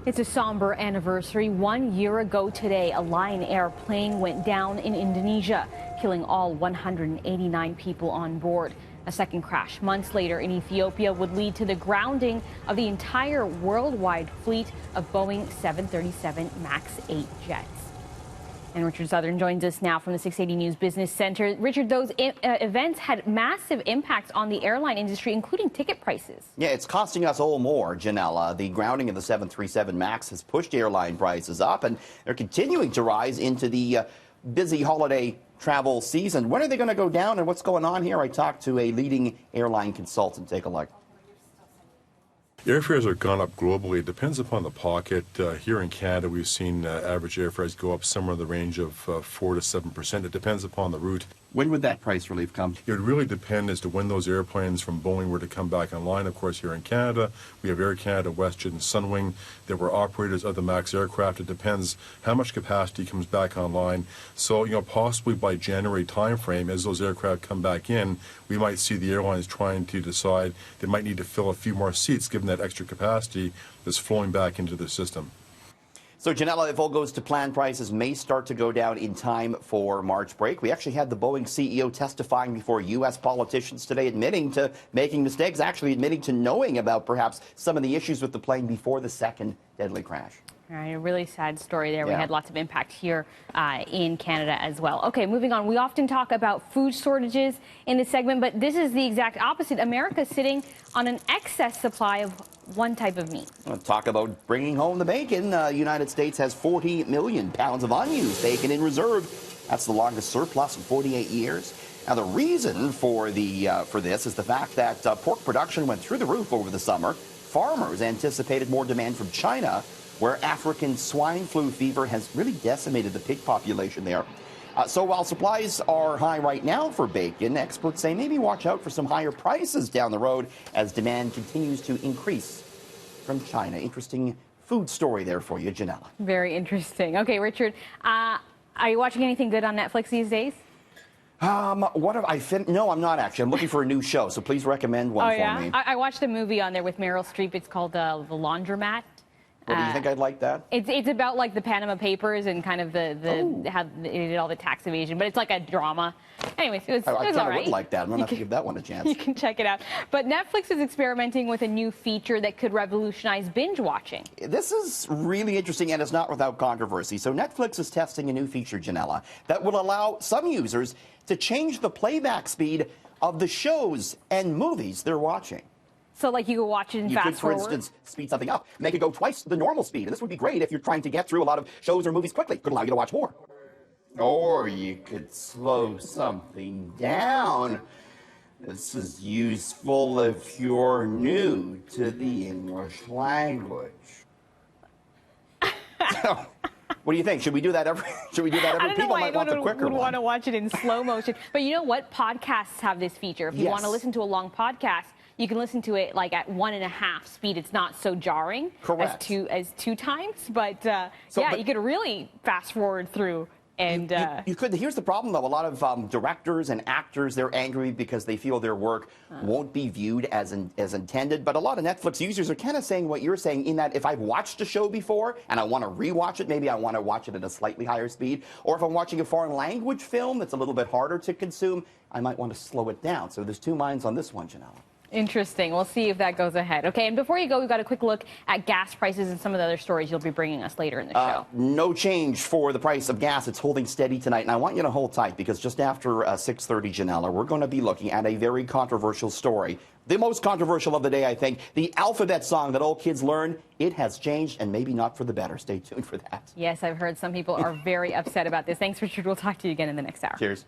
It's a somber anniversary. 1 year ago today, a Lion Air plane went down in Indonesia, killing all 189 people on board. A second crash months later in Ethiopia would lead to the grounding of the entire worldwide fleet of Boeing 737 MAX 8 jets. And Richard Southern joins us now from the 680 News Business Center. Richard, those events had massive impacts on the airline industry, including ticket prices. Yeah, it's costing us all more, Janella. The grounding of the 737 MAX has pushed airline prices up, and they're continuing to rise into the busy holiday travel season. When are they going to go down, and what's going on here? I talked to a leading airline consultant. Take a look. Airfares have gone up globally. It depends upon the pocket. Here in Canada, we've seen average airfares go up somewhere in the range of 4 to 7%. It depends upon the route. When would that price relief come? It would really depend as to when those airplanes from Boeing were to come back online. Of course, here in Canada, we have Air Canada, WestJet, and Sunwing that were operators of the MAX aircraft. It depends how much capacity comes back online. So, possibly by January timeframe, as those aircraft come back in, we might see the airlines trying to decide they might need to fill a few more seats given that extra capacity that's flowing back into the system. So, Janella, if all goes to plan, prices may start to go down in time for March break. We actually had the Boeing CEO testifying before U.S. politicians today, admitting to making mistakes, actually admitting to knowing about perhaps some of the issues with the plane before the second deadly crash. All right, a really sad story there. Yeah. We had lots of impact here in Canada as well. Okay, moving on. We often talk about food shortages in this segment, but this is the exact opposite. America is sitting on an excess supply of one type of meat. Let's talk about bringing home the bacon. The United States has 40 million pounds of unused bacon in reserve. That's the longest surplus in 48 years. Now, the reason for this is the fact that pork production went through the roof over the summer. Farmers anticipated more demand from China, where African swine flu fever has really decimated the pig population there. So while supplies are high right now for bacon, experts say maybe watch out for some higher prices down the road as demand continues to increase from China. Interesting food story there for you, Janella. Very interesting. Okay, Richard, are you watching anything good on Netflix these days? What have I No, I'm not actually. I'm looking for a new show, so please recommend one for me. I watched a movie on there with Meryl Streep. It's called The Laundromat. What, do you think I'd like that? It's about like the Panama Papers and kind of how they did all the tax evasion, but it's like a drama. Anyways, it was all right. I would like that. I'm going to have to give that one a chance. You can check it out. But Netflix is experimenting with a new feature that could revolutionize binge watching. This is really interesting, and it's not without controversy. So Netflix is testing a new feature, Janella, that will allow some users to change the playback speed of the shows and movies they're watching. So, like, you could watch it and fast forward? You could, for instance, speed something up, make it go twice the normal speed. And this would be great if you're trying to get through a lot of shows or movies quickly. Could allow you to watch more. Or you could slow something down. This is useful if you're new to the English language. So, what do you think? Should we do that every? People might want the quicker one. I want to watch it in slow motion. But you know what? Podcasts have this feature. If you want to listen to a long podcast, you can listen to it like at 1.5 speed. It's not so jarring as two times. But you could really fast forward through. And you could. Here's the problem, though. A lot of directors and actors, they're angry because they feel their work won't be viewed as intended. But a lot of Netflix users are kind of saying what you're saying, in that if I've watched a show before and I want to rewatch it, maybe I want to watch it at a slightly higher speed. Or if I'm watching a foreign language film that's a little bit harder to consume, I might want to slow it down. So there's two minds on this one, Janella. Interesting. We'll see if that goes ahead. Okay, and before you go, we've got a quick look at gas prices and some of the other stories you'll be bringing us later in the show. No change for the price of gas. It's holding steady tonight, and I want you to hold tight because just after 6:30, Janella, we're going to be looking at a very controversial story. The most controversial of the day, I think. The alphabet song that all kids learn, it has changed, and maybe not for the better. Stay tuned for that. Yes, I've heard some people are very upset about this. Thanks, Richard. We'll talk to you again in the next hour. Cheers.